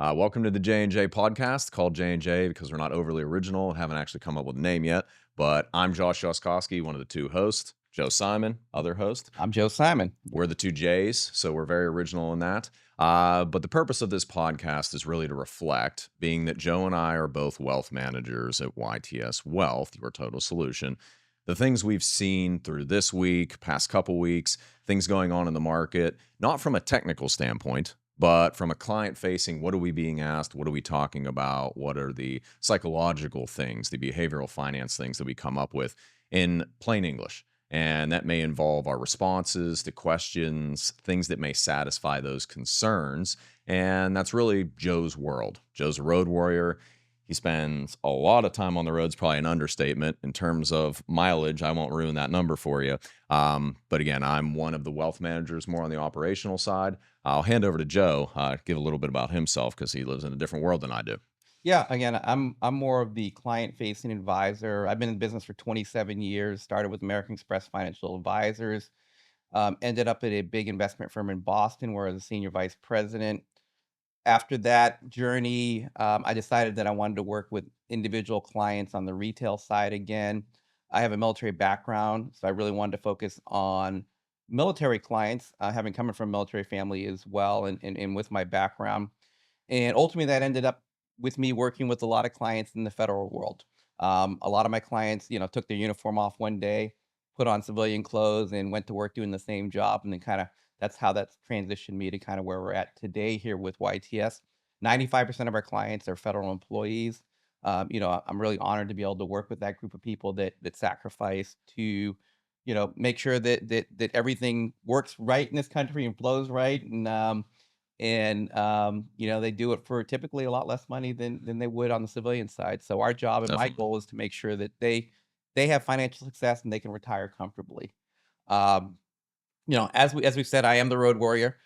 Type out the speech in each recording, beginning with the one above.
Welcome to the J&J podcast called J&J because we're not overly original, haven't actually come up with a name yet. But I'm Yoskosky, one of the two hosts. Joe Simon, other host. I'm Joe Simon. We're the two J's, so we're very original in that. But the purpose of this podcast is really to reflect, being that Joe and I are both wealth managers at YTS Wealth, your total solution. The things we've seen through this week, past couple weeks, things going on in the market, not from a technical standpoint, but from a client facing, what are we being asked? What are we talking about? What are the psychological things, the behavioral finance things that we come up with in plain English? And that may involve our responses to questions, things that may satisfy those concerns. And that's really Joe's world. Joe's a road warrior. He spends a lot of time on the roads, probably an understatement in terms of mileage. I won't ruin that number for you. But again, I'm one of the wealth managers more on the operational side. I'll hand over to Joe, give a little bit about himself because he lives in a different world than I do. Yeah, again, I'm more of the client-facing advisor. I've been in business for 27 years. Started with American Express Financial Advisors. Ended up at a big investment firm in Boston, where I was a senior vice president. After that journey, I decided that I wanted to work with individual clients on the retail side again. I have a military background, so I really wanted to focus on military clients, having coming from a military family as well, and with my background. And ultimately, that ended up with me working with a lot of clients in the federal world. A lot of my clients, took their uniform off one day, put on civilian clothes, and went to work doing the same job. And then that's how that's transitioned me to kind of where we're at today here with YTS. 95% of our clients are federal employees. I'm really honored to be able to work with that group of people that sacrifice to, make sure that everything works right in this country and flows right. They do it for typically a lot less money than they would on the civilian side. So our job and my Definitely. goal is to make sure that they have financial success and they can retire comfortably. Um, as we've said, I am the road warrior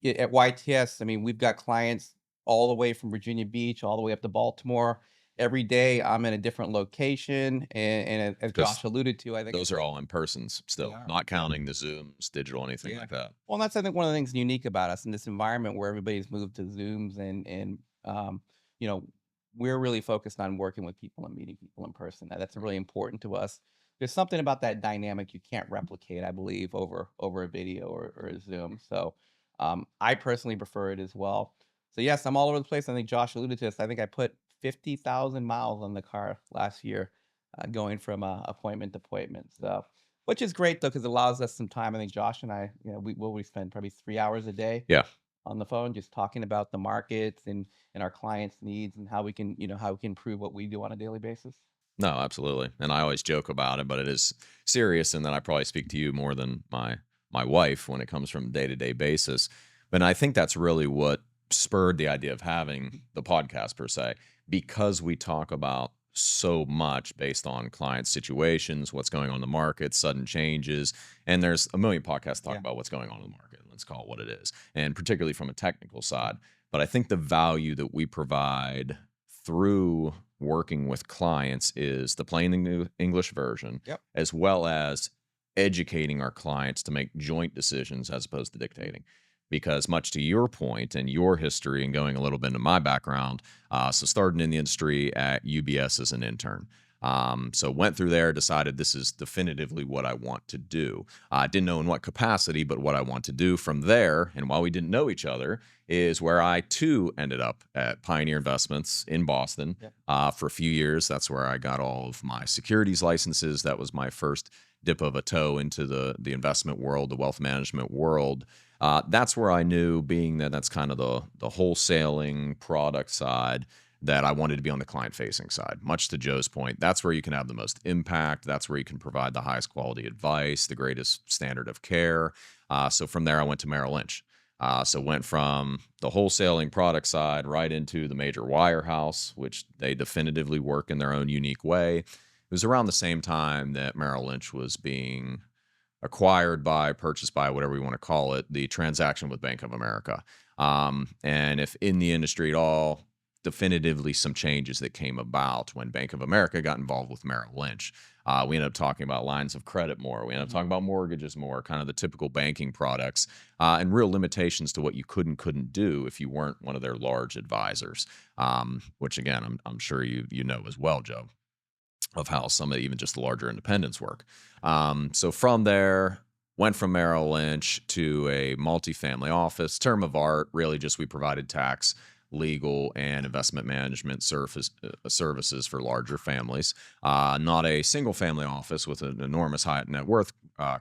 at YTS. I mean, we've got clients all the way from Virginia Beach all the way up to Baltimore. Every day I'm in a different location, and as Because Josh alluded to, I think those are all in persons they still, are. not counting the Zooms, digital, anything Yeah. like that. Well, and that's I think one of the things unique about us in this environment where everybody's moved to Zooms and you know, we're really focused on working with people and meeting people in person. That's really important to us. There's something about that dynamic you can't replicate, I believe, over a video or a Zoom. So I personally prefer it as well. So yes, I'm all over the place. I think Josh alluded to this. I think I put 50,000 miles on the car last year, going from appointment to appointment. So which is great though, because it allows us some time. I think Josh and I, we spend probably 3 hours a day Yeah. on the phone just talking about the markets and our clients' needs and how we can improve what we do on a daily basis. No, absolutely. And I always joke about it, but it is serious and then I probably speak to you more than my wife when it comes from day-to-day basis. But I think that's really what spurred the idea of having the podcast per se, because we talk about so much based on client situations, what's going on in the market, sudden changes, and there's a million podcasts talk Yeah. about what's going on in the market. Let's call it what it is, and particularly from a technical side. But I think the value that we provide through working with clients is the plain English version, Yep. as well as educating our clients to make joint decisions as opposed to dictating. Because much to your point and your history and going a little bit into my background, so starting in the industry at UBS as an intern. So went through there, decided this is definitively what I want to do. I didn't know in what capacity, but what I want to do from there. And while we didn't know each other, is where I too ended up at Pioneer Investments in Boston Yep. for a few years. That's where I got all of my securities licenses. That was my first dip of a toe into the investment world, the wealth management world. That's where I knew, being that that's kind of the wholesaling product side, that I wanted to be on the client facing side. Much to Joe's point, that's where you can have the most impact. That's where you can provide the highest quality advice, the greatest standard of care. So from there, I went to Merrill Lynch. So went from the wholesaling product side right into the major wirehouse, which they definitively work in their own unique way. It was around the same time that Merrill Lynch was being acquired by, purchased by, whatever we want to call it, the transaction with Bank of America. And if in the industry at all, definitively some changes that came about when Bank of America got involved with Merrill Lynch. We ended up talking about lines of credit more. We ended up Mhm. talking about mortgages more, kind of the typical banking products, and real limitations to what you could and couldn't do if you weren't one of their large advisors. Which again, I'm sure you know as well, Joe, of how some of even just the larger independents work. So from there, went from Merrill Lynch to a multifamily office. Term of art, really just we provided tax, legal, and investment management services for larger families. Not a single family office with an enormous high net worth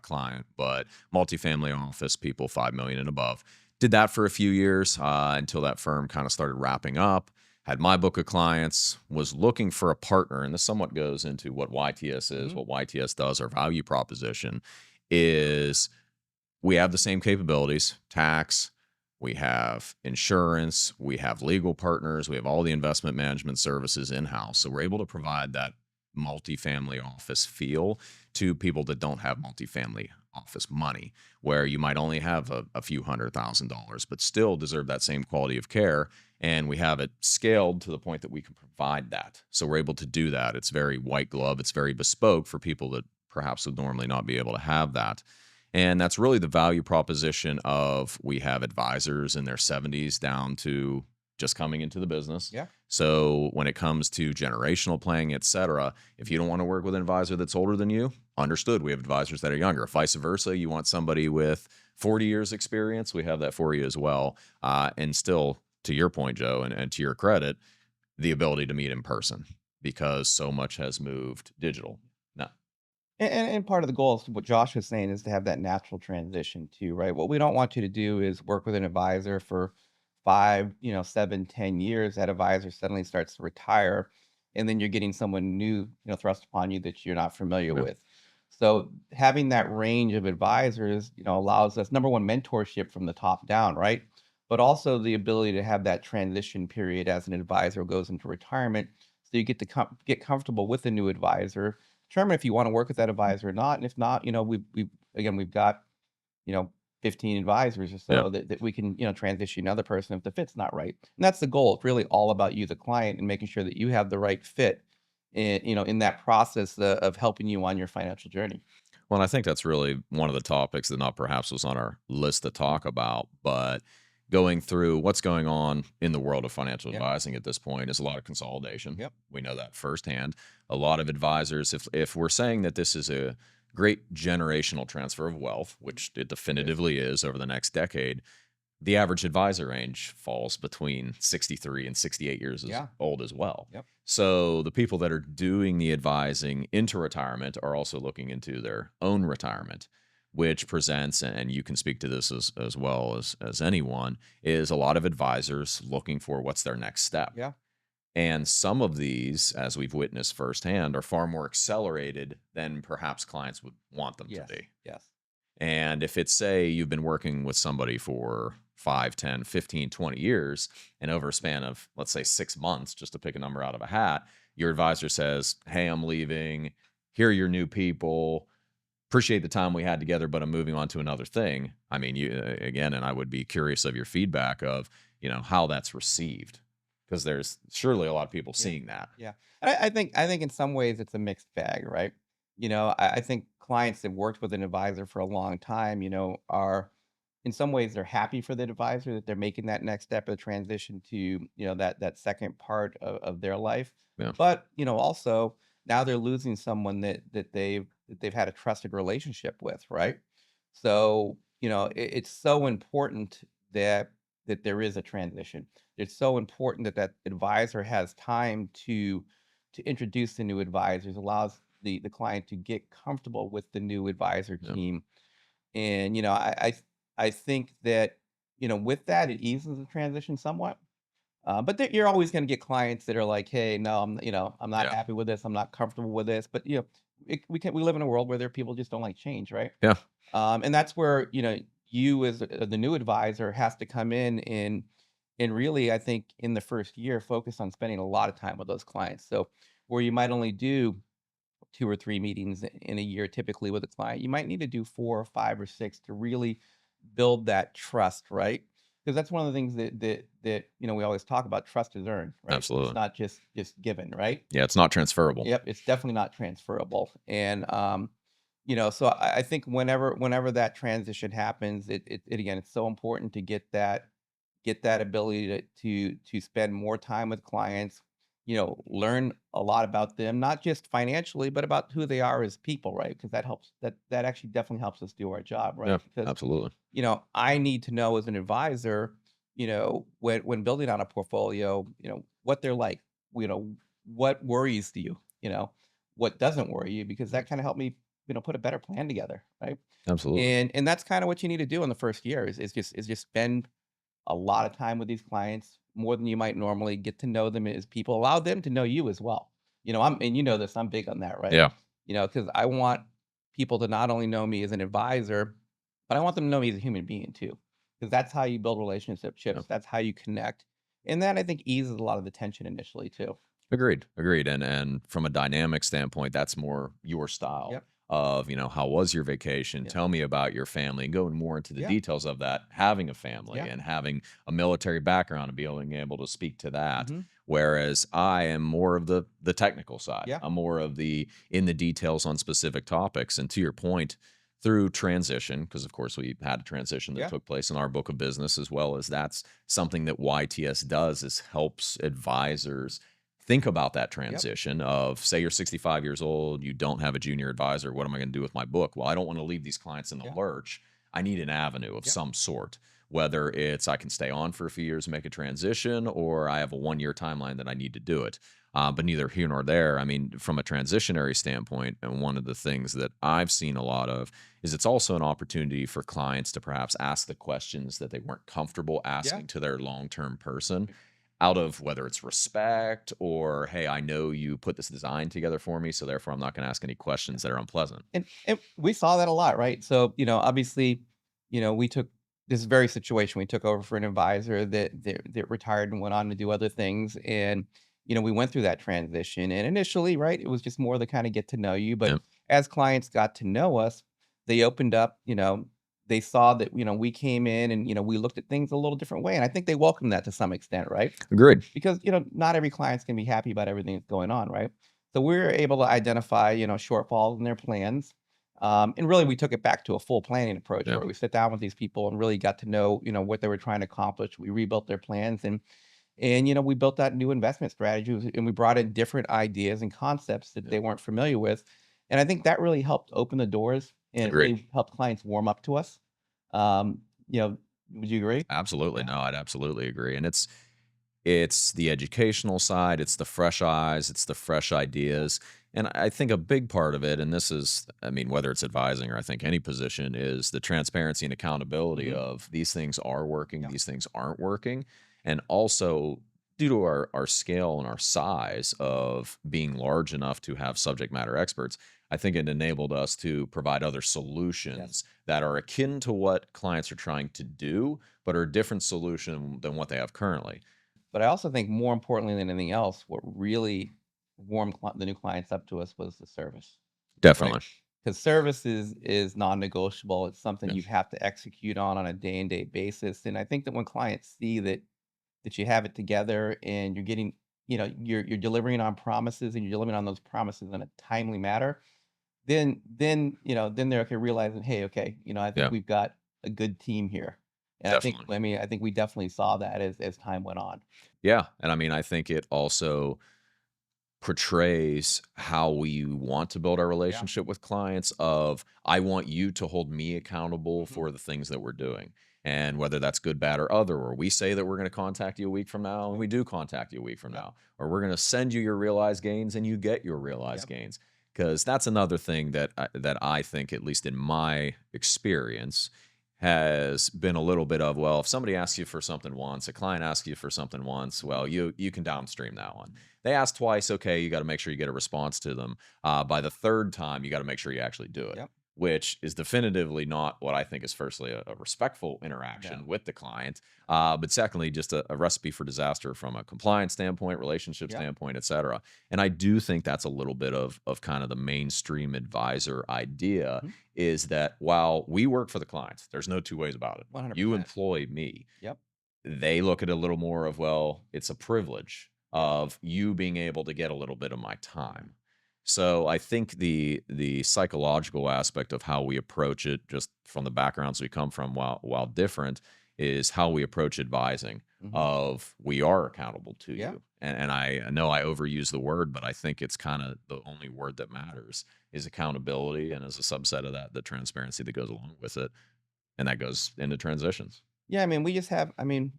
client, but multifamily office, people 5 million and above. Did that for a few years until that firm kind of started wrapping up. Had my book of clients, was looking for a partner, and this somewhat goes into what YTS is, Mhm. what YTS does, our value proposition is we have the same capabilities, tax, we have insurance, we have legal partners, we have all the investment management services in-house. So we're able to provide that multifamily office feel to people that don't have multifamily office money, where you might only have a few $100,000, but still deserve that same quality of care. And we have it scaled to the point that we can provide that. So we're able to do that. It's very white glove, it's very bespoke for people that perhaps would normally not be able to have that. And that's really the value proposition of we have advisors in their 70s down to just coming into the business. Yeah. So when it comes to generational planning, et cetera, if you don't want to work with an advisor that's older than you, understood. We have advisors that are younger. Vice versa, you want somebody with 40 years experience, we have that for you as well. And still, to your point, Joe, and to your credit, the ability to meet in person because so much has moved digital. No. And part of the goal is what Josh was saying is to have that natural transition too, right? What we don't want you to do is work with an advisor for 5, 7, 10 years. That advisor suddenly starts to retire, and then you're getting someone new, thrust upon you that you're not familiar Yeah. with. So having that range of advisors, allows us number one mentorship from the top down, right? But also the ability to have that transition period as an advisor goes into retirement, so you get to get comfortable with a new advisor, determine if you want to work with that advisor or not. And if not, we've got, you know, 15 advisors or Yeah. so that we can, transition another person if the fit's not right. And that's the goal. It's really all about you, the client, and making sure that you have the right fit in that process of helping you on your financial journey. Well, and I think that's really one of the topics that not perhaps was on our list to talk about, but going through what's going on in the world of financial Yeah. advising at this point is a lot of consolidation. Yep. We know that firsthand. A lot of advisors, if we're saying that this is a great generational transfer of wealth, which it It is. definitively is over the next decade, the average advisor range falls between 63 and 68 years Yeah. old as well. Yep. So the people that are doing the advising into retirement are also looking into their own retirement, which presents, and you can speak to this as well as anyone, is a lot of advisors looking for what's their next step. Yeah. And some of these, as we've witnessed firsthand, are far more accelerated than perhaps clients would want them to Yes. be. Yes. And if it's, say, you've been working with somebody for 5, 10, 15, 20 years, and over a span of, let's say, 6 months, just to pick a number out of a hat, your advisor says, hey, I'm leaving. Here are your new people. Appreciate the time we had together, but I'm moving on to another thing. I mean, you again, and I would be curious of your feedback of, how that's received. Because there's surely a lot of people Yeah. seeing that. Yeah. And I think in some ways it's a mixed bag, right? I think clients that worked with an advisor for a long time, are in some ways they're happy for the advisor that they're making that next step of transition to, that second part of their life. Yeah. But, also now they're losing someone that they've had a trusted relationship with, right? So, it's so important that there is a transition. It's so important that that advisor has time to introduce the new advisors, allows the client to get comfortable with the new advisor Yeah. team. And I think that with that it eases the transition somewhat. But you're always going to get clients that are like, hey, no, I'm not Yeah. happy with this. I'm not comfortable with this. But we live in a world where there are people just don't like change, right? Yeah. And that's where, you as the new advisor has to come in and really, I think in the first year, focus on spending a lot of time with those clients. So where you might only do 2 or 3 meetings in a year typically with a client, you might need to do 4 or 5 or 6 to really build that trust, right? because that's one of the things that we always talk about. Trust is earned, right? It's Absolutely. not just given, right? Yeah, it's not transferable. Yep, it's definitely not transferable. And so I think whenever that transition happens, it again, it's so important to get that ability to spend more time with clients, learn a lot about them, not just financially, but about who they are as people, right? Because that actually definitely helps us do our job, Yeah, right? Because absolutely. I need to know as an advisor, when building on a portfolio, what they're like, what worries do you, what doesn't worry you, because that kind of helped me, put a better plan together, right? Absolutely. And that's kind of what you need to do in the first year is just spend a lot of time with these clients, more than you might normally, get to know them as people, allow them to know you as well. And this, I'm big on that, right? Yeah. Because I want people to not only know me as an advisor, but I want them to know me as a human being too. Because that's how you build Yeah. relationships. That's how you connect. And that I think eases a lot of the tension initially too. Agreed, agreed, and from a dynamic standpoint, that's more your style Yep. of, how was your vacation? Yep. Tell me about your family, and going more into the Yep. details of that, having a family Yeah. and having a military background and being able to speak to that. Hmm. Whereas I am more of the technical side. Yeah. I'm more of the in the details on specific topics. And to your point, through transition, because of course we had a transition that Yeah. took place in our book of business, as well as that's something that YTS does is helps advisors think about that Yep. transition of, say you're 65 years old, you don't have a junior advisor. What am I going to do with my book? Well, I don't want to leave these clients in the Yeah. lurch. I need an avenue of Yep. some sort, whether it's I can stay on for a few years and make a transition, or I have a 1 year timeline that I need to do it. But neither here nor there. I mean, from a transitionary standpoint, and one of the things that I've seen a lot of is it's also an opportunity for clients to perhaps ask the questions that they weren't comfortable Yeah. asking to their long-term person, out of whether it's respect or, hey, I know you put this design together for me, so therefore I'm not going to ask any questions that are unpleasant. And we saw that a lot, right? So, obviously, we took this very situation. We took over for an advisor that retired and went on to do other things. And, we went through that transition. And initially, right, it was just more to kind of get to know you. But Yeah, as clients got to know us, they opened up, they saw that, we came in and, we looked at things a little different way. And I think they welcomed that to some extent, right? agreed. Because not every client's gonna be happy about everything that's going on, right? So we're able to identify, shortfalls in their plans. And really we took it back to a full planning approach Yeah, where we sit down with these people and really got to know, what they were trying to accomplish. We rebuilt their plans and we built out new investment strategies and we brought in different ideas and concepts that yeah, they weren't familiar with. And I think that really helped open the doors and it agreed. really helped clients warm up to us. Um, you know, would you agree? Absolutely. Yeah. No, I'd absolutely agree. And it's the educational side, it's the fresh eyes, it's the fresh Yeah. ideas. And I think a big part of it, and this is, I mean, whether it's advising or I think any position, is the transparency and accountability Hmm. of these things are working, Yeah. these things aren't working. And also, due to our scale and our size of being large enough to have subject matter experts, I think it enabled us to provide other Yes. solutions that are akin to what clients are trying to do, but are a different solution than what they have currently. But I also think more importantly than anything else, what really warmed the new clients up to us was the service, right? Definitely. Because service is non-negotiable. It's something Yeah. you have to execute on a day and day basis. And I think that when clients see that you have it together and you're getting, you're delivering on promises and you're delivering on those promises in a timely manner, then they're okay realizing, hey, okay, I think Yeah, we've got a good team here. And definitely. I think we definitely saw that as time went on. Yeah, and I mean, I think it also portrays how we want to build our Yeah. relationship with clients of, I want you to hold me accountable Mhm. for the things that we're doing. And whether that's good, bad, or other, or we say that we're going to contact you a week from now and Yep. we do contact you a week from Yep. now, or we're going to send you your realized gains and you get your realized Yep. gains. Because that's another thing that I think, at least in my experience, has been a little bit of, well, if somebody asks you for something once, a client asks you for something once, Mhm. well, you can downstream that one. They ask twice, okay, you got to make sure you get a response to them. By the third time, you got to make sure you actually do it, Yep. which is definitively not what I think is firstly a respectful No. interaction with the client, but secondly, just a recipe for disaster from a compliance standpoint, relationship Yep. standpoint, et cetera. And I do think that's a little bit of kind of the mainstream advisor idea, Mhm. is that while we work for the clients, there's no two ways about it. You 100%. employ me. Yep. they look at it a little more of, well, it's a privilege Yeah. of you being able to get a little bit of my time. So I think the psychological aspect of how we approach it, just from the backgrounds we come from, while different, is how we approach advising. Mhm. Of we are accountable to Yeah. you, and I know I overuse the word, but I think it's kind of the only word that matters is accountability, and as a subset of that, the transparency that goes along with it, and that goes into transitions. Yeah, I mean, we just have I mean,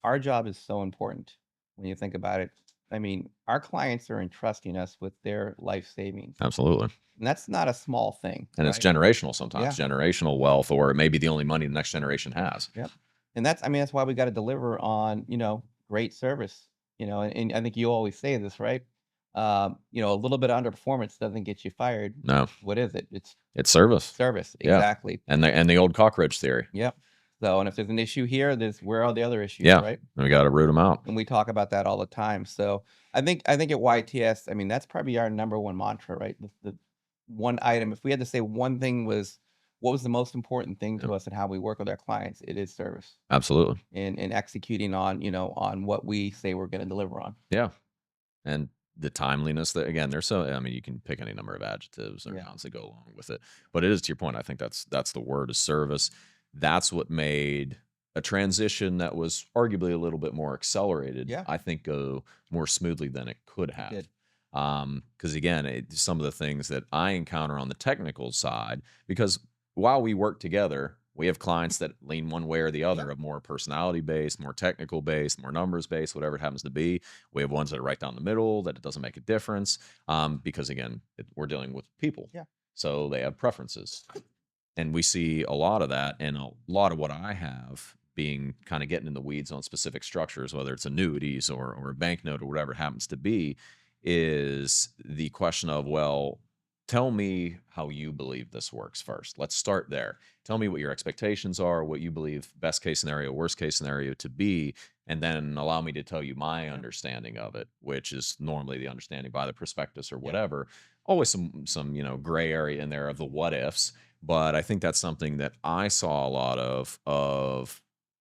our job is so important when you think about it. I mean, our clients are entrusting us with their life savings, Absolutely. and that's not a small thing, And it's right? generational sometimes, Yeah. generational wealth, or it may be the only money the next generation has. Yep. And that's I mean, that's why we gotta deliver on, great service, and I think you always say this, right? A little bit of underperformance doesn't get you fired. No, What is it? It's it's service. service. Yeah. Exactly. And the old cockroach theory. Yep. So, and if there's an issue here, there's where are the other issues, Yeah. right? We got to root them out. And we talk about that all the time. So I think at YTS, I mean, that's probably our number one mantra, right? The one item, if we had to say one thing was what was the most important thing Yeah, to us and how we work with our clients, it is service absolutely. and executing on, on what we say we're going to deliver on. Yeah. And the timeliness that, again, there's so, I mean, you can pick any number of adjectives or Yeah. nouns that go along with it, but it is, to your point. I think that's the word, is service. That's what made a transition that was arguably a little bit more accelerated, Yeah. I think, go more smoothly than it could have. Did. Because again, some of the things that I encounter on the technical side, because while we work together, we have clients that lean one way or the Yeah. other, of more personality based, more technical based, more numbers based, whatever it happens to be. We have ones that are right down the middle, that it doesn't make a difference, because again, we're dealing with people, Yeah. so they have preferences, and we see a lot of that, and a lot of what I have being kind of getting in the weeds on specific structures, whether it's annuities or a banknote or whatever it happens to be, is the question of, well, tell me how you believe this works first. Let's start there. Tell me what your expectations are, what you believe best case scenario, worst case scenario to be, and then allow me to tell you my Yeah. understanding of it, which is normally the understanding by the prospectus or Yeah. whatever. Always some gray area in there of the what ifs, but I think that's something that I saw a lot of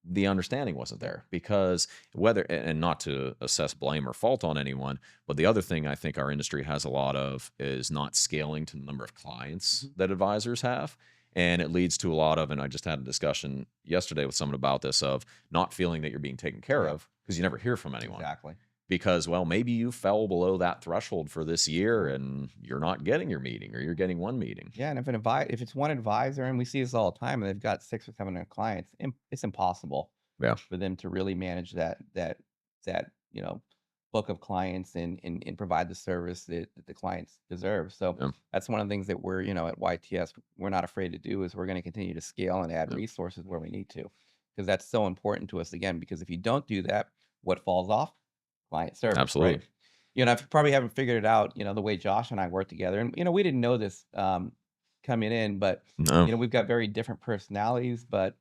the understanding wasn't there, because whether, and not to assess blame or fault on anyone, but the other thing I think our industry has a lot of is not scaling to the number of clients Mhm. that advisors have. And it leads to a lot of, and I just had a discussion yesterday with someone about this, of not feeling that you're being taken care Yeah. of because you never hear from anyone. Exactly. Because, well, maybe you fell below that threshold for this year Yeah. and you're not getting your meeting, or you're getting one meeting. Yeah, and if it's one advisor, and we see this all the time, and they've got 6 or 700 clients, it's impossible Yeah. for them to really manage that book of clients and provide the service that the clients deserve. So Yeah. that's one of the things that we're at YTS we're not afraid to do is we're going to continue to scale and add Yeah. resources where we need to because that's so important to us again because if you don't do that, what falls off? Client service, right? Absolutely. If you probably haven't figured it out, the way Josh and I work together, and we didn't know this coming in, but No. we've got very different personalities, but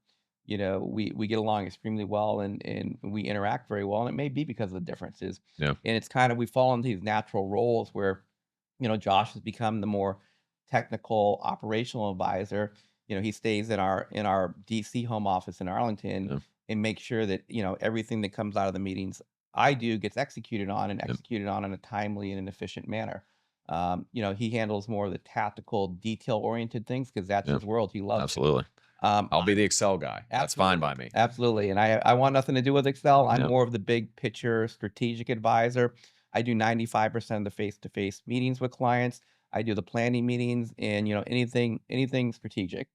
we get along extremely well and we interact very well, and it may be because of the differences. Yeah. And it's kind of we fall into these natural roles where, Josh has become the more technical operational advisor. He stays in our DC home office in Arlington Yeah. and makes sure that, everything that comes out of the meetings I do gets executed on and Yeah. executed on in a timely and an efficient manner. He handles more of the tactical, detail-oriented things because that's Yeah. his world. He loves it. Absolutely. I'll be the Excel guy. That's fine Absolutely, by me. absolutely, and I want nothing to do with Excel. I'm Yeah. more of the big picture strategic advisor. I do 95% of the face-to-face meetings with clients. I do the planning meetings and, anything strategic.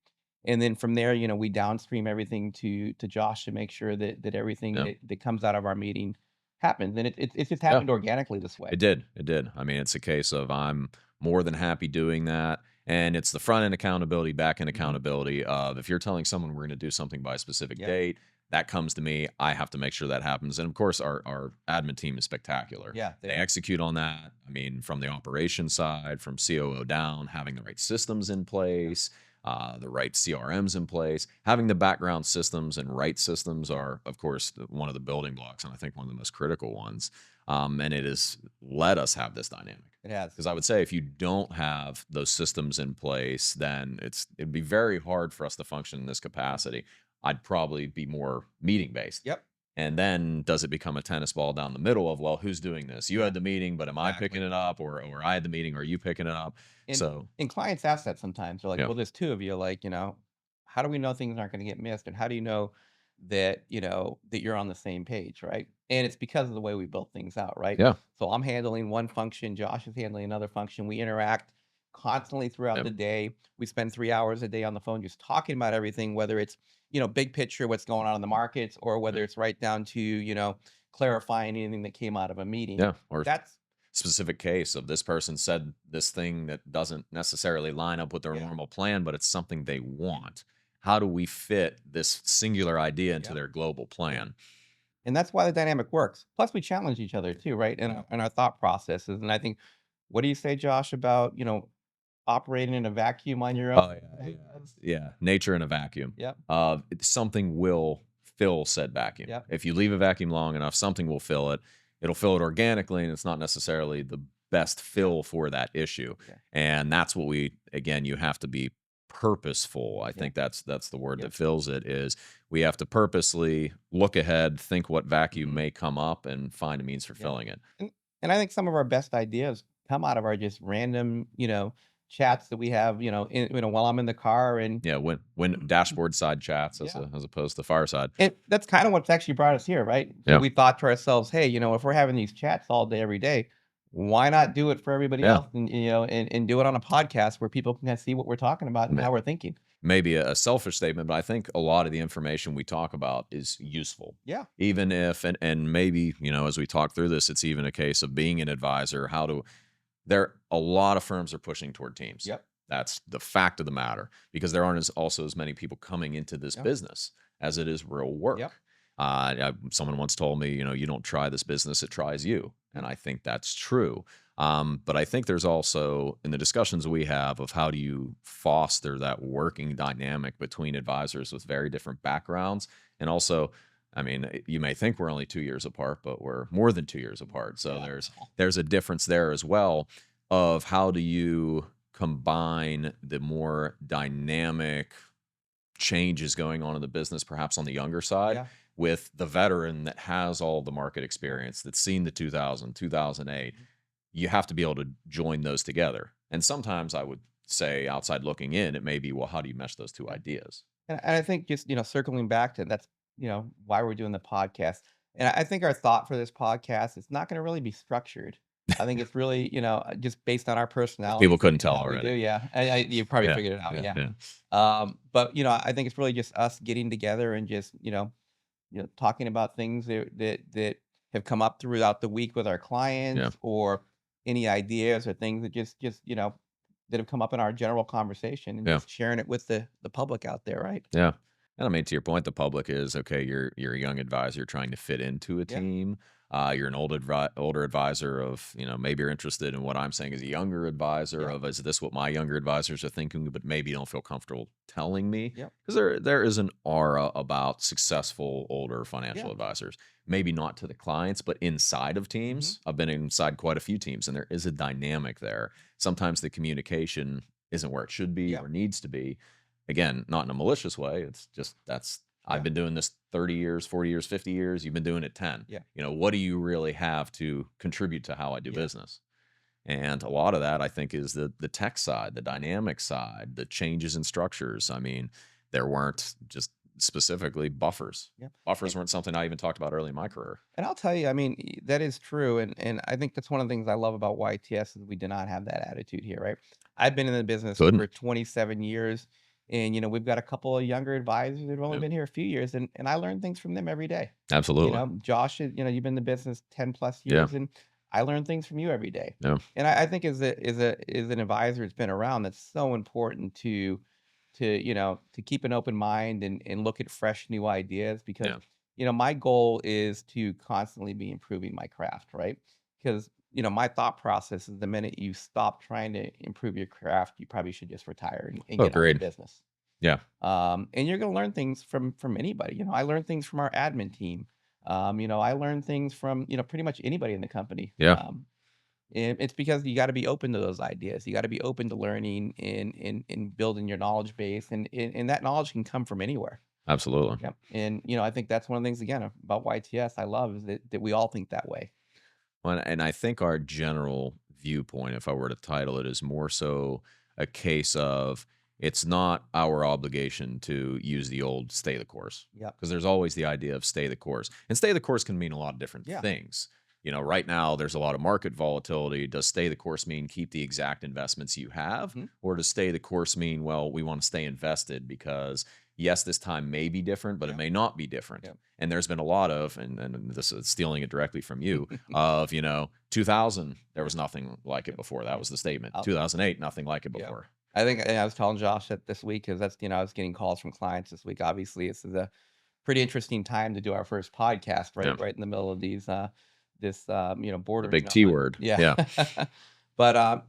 And then from there, we downstream everything to Josh to make sure that everything Yeah. that comes out of our meeting happens. And it's just Yeah. happened organically this way. It did. It did. I mean, it's a case of I'm more than happy doing that. And it's the front end accountability, back end Mhm. accountability of, if you're telling someone we're going to do something by a specific Yep. date, that comes to me. I have to make sure that happens. And of course, our admin team is spectacular. Yeah, They they are. execute on that. I mean, from the operations side, from COO down, having the right systems in place, the right CRMs in place, having the background systems and right systems are, of course, one of the building blocks, and I think one of the most critical ones. And it has let us have this dynamic. It has. Because I would say if you don't have those systems in place, then it'd be very hard for us to function in this capacity. I'd probably be more meeting based. Yep. And then does it become a tennis ball down the middle of, well, who's doing this? You Yeah. had the meeting, but am I picking Exactly. it up, or I had the meeting, or are you picking it up? And So and clients ask that sometimes. They're like, yeah, "Well, there's 2 of you, like, how do we know things aren't gonna get missed, and how do you know that, that you're on the same page," right? And it's because of the way we built things out, right? yeah, So I'm handling one function, Josh is handling another function. We interact constantly throughout yeah, the day. We spend 3 hours a day on the phone just talking about everything, whether it's, big picture, what's going on in the markets, or yeah, whether it's right down to, clarifying anything that came out of a meeting. yeah. Or That's specific case of this person said this thing that doesn't necessarily line up with their yeah, normal plan, but it's something they want. How do we fit this singular idea into yeah. their global plan? And that's why the dynamic works. Plus, we challenge each other too, right? In our thought processes. And I think, what do you say, Josh, about operating in a vacuum on your own? Oh yeah, yeah, yeah. Nature in a vacuum. Yep, Something will fill said vacuum. yep, If you leave a vacuum long enough, something will fill it. It'll fill it organically, and it's not necessarily the best yeah, fill for that issue. yeah, And that's what we again. You have to be purposeful. I yeah, think that's the word yep. that fills it. Is we have to purposely look ahead, think what vacuum Mhm, may come up, and find a means for yeah. filling it. And and I think some of our best ideas come out of our just random, chats that we have, while I'm in the car and Yeah, when dashboard side chats yeah. as opposed to fireside. And that's kind of what's actually brought us here, right? So Yeah, we thought to ourselves, hey, if we're having these chats all day, every day, why not do it for everybody yeah. else and do it on a podcast where people can see what we're talking about and how we're thinking? Maybe a selfish statement, but I think a lot of the information we talk about is useful. Yeah. Even if and maybe, as we talk through this, it's even a case of being an advisor, how to there a lot of firms are pushing toward teams. Yep. That's the fact of the matter because there aren't also as many people coming into this Yep. business as it is real Yep. work. Someone once told me, you don't try this business, it tries you. And Yep. I think that's true. But I think there's also in the discussions we have of how do you foster that working dynamic between advisors with very different backgrounds. And also, I mean, you may think we're only 2 years apart, but we're more than 2 years apart. So Yeah. there's a difference there as well of how do you combine the more dynamic changes going on in the business, perhaps on the younger side, Yeah. with the veteran that has all the market experience, that's seen the 2008. Mhm. You have to be able to join those together. And sometimes I would say, outside looking in, it may be, well, how do you mesh those two Yeah. ideas? And I think just, circling back to that's, why we're doing the podcast. And I think our thought for this podcast is not going to really be structured. I think it's really, just based on our If people personalities couldn't and tell how we do. already. Yeah. You probably Yeah. figured it out. Yeah. Yeah. Yeah. But I think it's really just us getting together and just talking about things that have come up throughout the week with our Yeah. clients, or any ideas or things that just that have come up in our general conversation, and Yeah. just sharing it with the public out there, right? Yeah. And I mean, to your point, the public is okay. You're a young advisor trying to fit into a Yeah, team. You're an older advisor of maybe you're interested in what I'm saying as a younger advisor yeah, of is this what my younger advisors are thinking, but maybe don't feel comfortable telling me yep, because there is an aura about successful older financial yeah, advisors. Maybe not to the clients, but inside of mhm, teams. I've been inside quite a few teams, and there is a dynamic there. Sometimes the communication isn't where it should be yeah, or needs to be. Again, not in a malicious way. It's just I've yeah, been doing this 30 years, 40 years, 50 years. You've been doing it 10. yeah, What do you really have to contribute to how I do yeah, business? And a lot of that I think is the tech side, the dynamic side, the changes in structures. I mean, there weren't just specifically buffers. yeah. Buffers weren't something I even talked about early in my career. And I'll tell you, I mean, that is true, and I think that's one of the things I love about YTS is we do not have that attitude here, right? I've been in the business Couldn't. for 27 years, and we've got a couple of younger advisors that have only Yeah, been here a few years, and I learn things from them every day. absolutely. Josh, you've been in the business 10 plus Yeah. years, and I learn things from you every day. Yeah. And I think as an advisor that's been around, that's so important to keep an open mind and look at fresh new ideas, because Yeah. my goal is to constantly be improving my craft, right? Because my thought process is the minute you stop trying to improve your craft, you probably should just retire and Oh, get out of the great. business. Yeah. And you're gonna learn things from anybody. I learn things from our admin team. I learn things from pretty much anybody in the company. Yeah. And it's because you got to be open to those ideas. You got to be open to learning and building your knowledge base, and that knowledge can come from anywhere. Absolutely. Yep. And I think that's one of the things again about YTS I love is that we all think that way. Well, and I think our general viewpoint, if I were to title it, is more so a case of it's not our obligation to use the old stay the course. Yep. Because there's always the idea of stay the course. And stay the course can mean a lot of different Yeah. things. Right now there's a lot of market volatility. Does stay the course mean keep the exact investments you have? Mhm. Or does stay the course mean, well, we want to stay invested because yes, this time may be different, but it Yep. may not be different. Yep. And there's been a lot of, and this is stealing it directly from you, of 2000 there was nothing like it before. That Yep. was the statement. I'll 2008 nothing like it Yeah. before. I think and I was telling Josh that this week because I was getting calls from clients this week. Obviously, this is a pretty interesting time to do our first podcast, right? Yeah, Right in the middle of these this the bordering big T on word. yeah. Yeah. But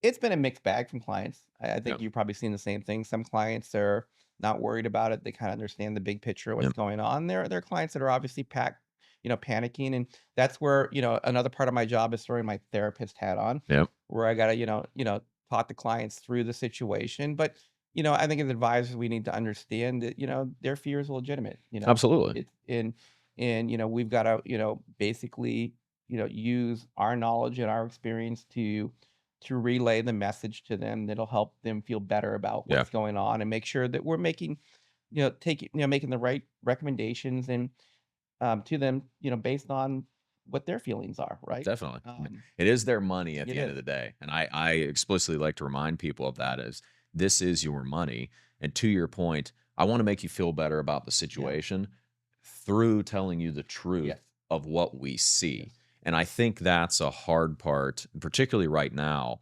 it's been a mixed bag from clients. I Yeah. think you've probably seen the same thing. Some clients are not worried about it. They kind of understand the big picture of Yeah. what's going on. There are clients that are obviously panicking, and that's where another part of my job is throwing my therapist hat on, Yeah. where I gotta talk the clients through the situation. But I think as advisors, we need to understand that their fears are legitimate. Absolutely. It's and we've got to basically use our knowledge and our experience to relay the message to them that'll help them feel better about Yeah. what's going on and make sure that we're making making the right recommendations and to them based on what their feelings are, right? Definitely. um It is their money at it the end of is. the day. And I explicitly like to remind people of that as this is your money. And to your point, I want to make you feel better about the Yeah. situation through telling you the Yes. truth of what we see. Yes. And I think that's a hard part, particularly right now,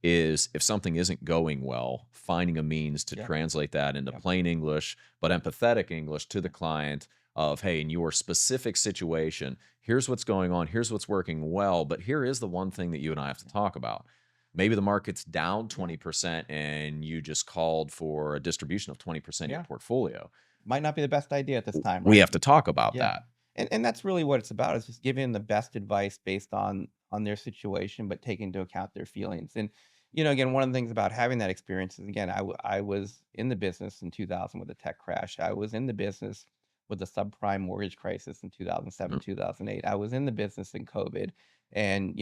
is if something isn't going well, finding a means to Yeah. translate that into Yeah. plain English, but empathetic English to the client of, hey, in your specific situation, here's what's going on, here's what's working well, but here is the one thing that you and I have to talk about. Maybe the market's down Yeah. 20% and you just called for a distribution of 20% of your Yeah. portfolio. Might not be the best idea at this time, We right? have to talk about Yeah. that. And that's really what it's about, is just giving the best advice based on their situation, but taking into account their feelings. And again, one of the things about having that experience is again, I was in the business in 2000 with the tech crash. I was in the business with the subprime mortgage crisis in 2007, Mm, 2008. I was in the business in COVID, and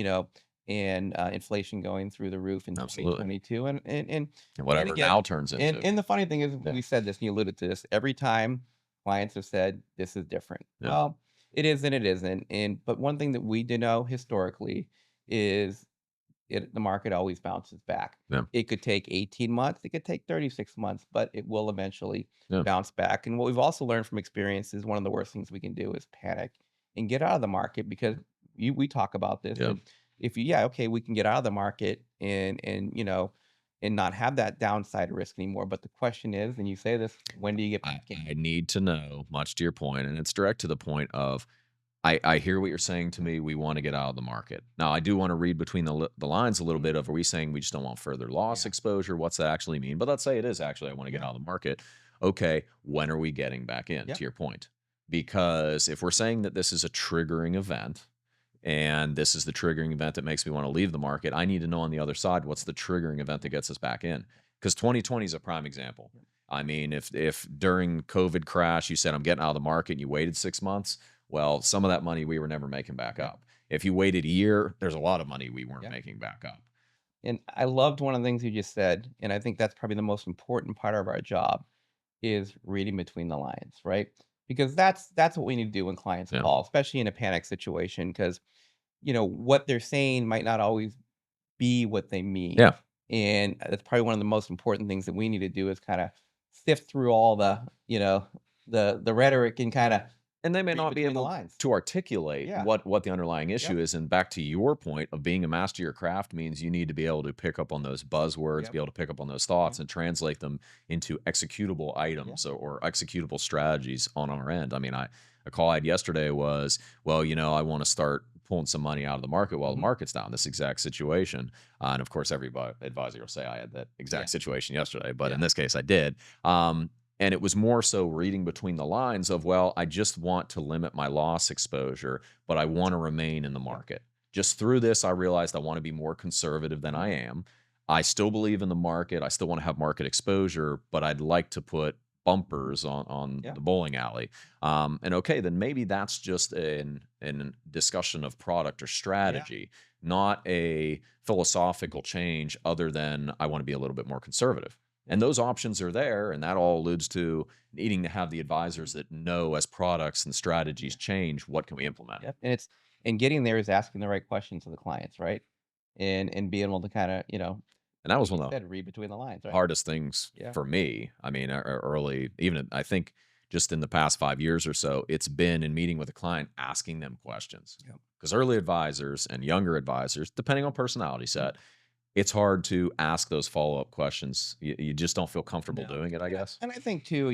inflation going through the roof in absolutely. 2022. And And whatever again, now turns and into. and the funny thing is, Yeah. we said this, and you alluded to this, every time clients have said, "This is different." Yeah. Well, it is and it isn't, but one thing that we do know historically is the market always bounces back. Yeah. It could take 18 months, it could take 36 months, but it will eventually Yeah. bounce back. And what we've also learned from experience is one of the worst things we can do is panic and get out of the market, because we talk about this, Yeah. and if you yeah, okay, we can get out of the market and not have that downside risk anymore. But the question is, and you say this, when do you get I, back in? I need to know, much to your point, and it's direct to the point of I hear what you're saying to me. We want to get out of the market. Now, I do want to read between the lines a little Mhm. bit of, are we saying we just don't want further loss Yeah. exposure? What's that actually mean? But let's say it is actually, I want to get Yeah. out of the market. Okay, when are we getting back in, Yeah. to your point? Because if we're saying that this is a triggering event and this is the triggering event that makes me want to leave the market, I need to know on the other side what's the triggering event that gets us back in. Because 2020 is a prime example. I mean, if during COVID crash you said I'm getting out of the market and you waited 6 months, well, some of that money we were never making back Yeah. up. If you waited a year, there's a lot of money we weren't Yeah. making back up. And I loved one of the things you just said, and I think that's probably the most important part of our job is reading between the lines, right? Because that's what we need to do when clients Yeah. call, especially in a panic situation, because what they're saying might not always be what they mean. Yeah. And that's probably one of the most important things that we need to do is kind of sift through all the rhetoric and kind of And they may read not be between the able lines. to articulate Yeah. what the underlying issue Yep. is. And back to your point of being a master of your craft means you need to be able to pick up on those buzzwords, Yep. be able to pick up on those Yep. thoughts and translate them into executable Yeah. items or executable strategies on our end. I mean, a call I had yesterday was, well, I want to start pulling some money out of the market while the Mhm. market's down, this exact situation. And of course, every advisor will say I had that Yeah. exact situation yesterday, but in Yeah. this case, I did. And it was more so reading between the lines of, well, I just want to limit my loss exposure, but I want to remain in the market. Just through this, I realized I want to be more conservative than I am. I still believe in the market. I still want to have market exposure, but I'd like to put bumpers on Yeah. the bowling alley. And okay, then maybe that's just an discussion of product or Yeah. strategy, not a philosophical change other than I want to be a little bit more conservative. And those options are there, and that all alludes to needing to have the advisors that know as products and strategies change, what can we implement? Yep. And getting there is asking the right questions to the clients, right? And being able to kind of, And that was like you one of said, read between the lines, the right? hardest ththings Yeah. for me. I mean, early, even I think just in the past 5 years or so, it's been in meeting with a client, asking them questions. Yep. Because early advisors and younger advisors, depending on personality set, it's hard to ask those follow up questions. You just don't feel comfortable No. doing it, I guess. And I think too,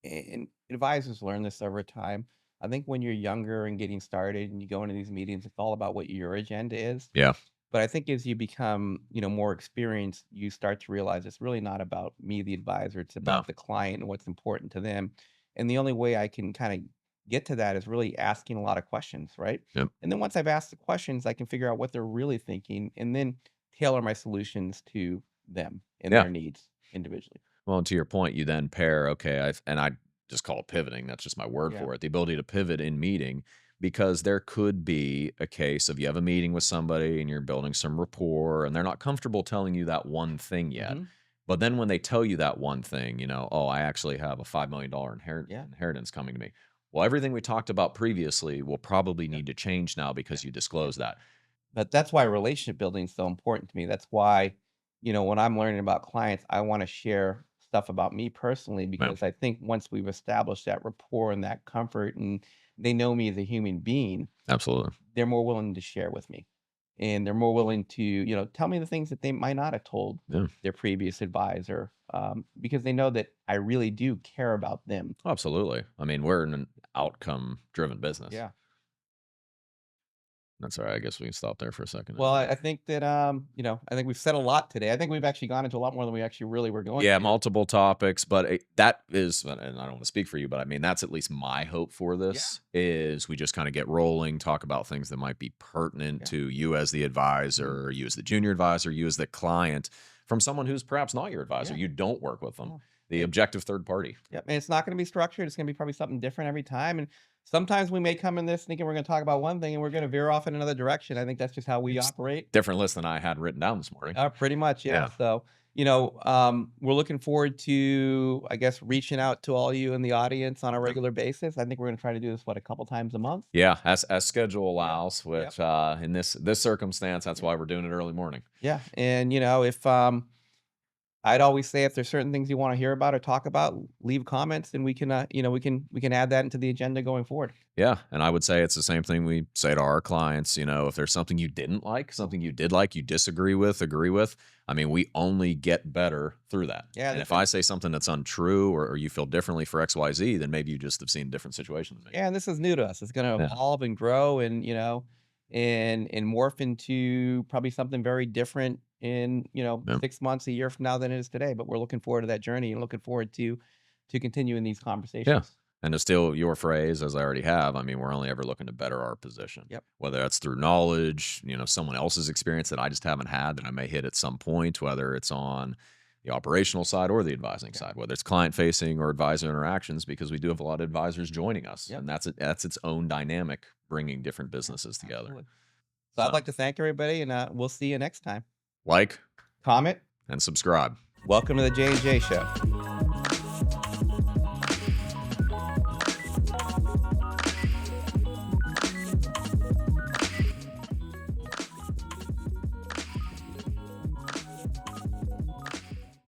and advisors learn this over time. I think when you're younger and getting started and you go into these meetings, it's all about what your agenda is. Yeah. But I think as you become, more experienced, you start to realize it's really not about me, the advisor. It's No. about the client and what's important to them. And the only way I can kind of get to that is really asking a lot of questions, right? Yep. And then once I've asked the questions, I can figure out what they're really thinking and then tailor my solutions to them and Yeah. their needs individually. Well, and to your point, you then pair, okay, I just call it pivoting. That's just my word Yeah. for it. The ability to pivot in meeting, because there could be a case of you have a meeting with somebody and you're building some rapport and they're not comfortable telling you that one thing yet. Hmm. But then when they tell you that one thing, oh, I actually have a $5 million Yeah. inheritance coming to me. Well, everything we talked about previously will probably Yeah. need to change now because you disclose that. But that's why relationship building is so important to me. That's why, when I'm learning about clients, I want to share stuff about me personally Yeah, because I think once we've established that rapport and that comfort and they know me as a human being, absolutely. they're more willing to share with me. And they're more willing to, tell me the things that they might not have told Yeah, their previous advisor because they know that I really do care about them. absolutely. I mean, we're in an outcome driven business. Yeah. That's all right. I guess we can stop there for a second. Well, I think that, I think we've said a lot today. I think we've actually gone into a lot more than we actually really were going Yeah, to. multiple topics, but that is, and I don't want to speak for you, but I mean, that's at least my hope for Yeah. this is we just kind of get rolling, talk about things that might be pertinent Yeah. to you as the advisor, or you as the junior advisor, you as the client from someone who's perhaps not your advisor. Yeah. You don't work with them, Yeah. the objective third party. Yep, and it's not gonna be structured, it's gonna be probably something different every time, and sometimes we may come in this thinking we're gonna talk about one thing, and we're gonna veer off in another direction. I think that's just how we It's operate. different list than I had written down this morning. Pretty much, yeah. Yeah. So, we're looking forward to, I guess, reaching out to all you in the audience on a Yeah. regular basis. I think we're gonna try to do this, what, a couple times a month? Yeah, as schedule Yeah. allows, Yep. which in this circumstance, that's Yep. why we're doing it early morning. Yeah, and, if, I'd always say if there's certain things you wanna hear about or talk about, leave comments and we can, we can add that into the agenda going forward. Yeah, and I would say it's the same thing we say to our clients, if there's something you didn't like, something you did like, you disagree with, agree with, I mean, we only get better through that. Yeah, And that's if I say something that's untrue or you feel differently for XYZ, then maybe you just have seen different situations than me. Yeah, and this is new to us. It's gonna Yeah. evolve and grow and, and morph into probably something very different in, Yeah. 6 months, a year from now than it is today. But we're looking forward to that journey and looking forward to continuing these Yeah. conversations. And to steal your phrase, as I already have, I mean, we're only ever looking to better our position. Yep. Whether that's through knowledge, someone else's experience that I just haven't had that I may hit at some point, whether it's on the operational side or the advising Yeah. side, whether it's client facing or advisor interactions, because we do have a lot of advisors joining us. Yep. And that's its own dynamic, bringing different businesses together. Absolutely. So I'd like to thank everybody and we'll see you next time. Like Comment. and subscribe. Welcome to the J&J Show.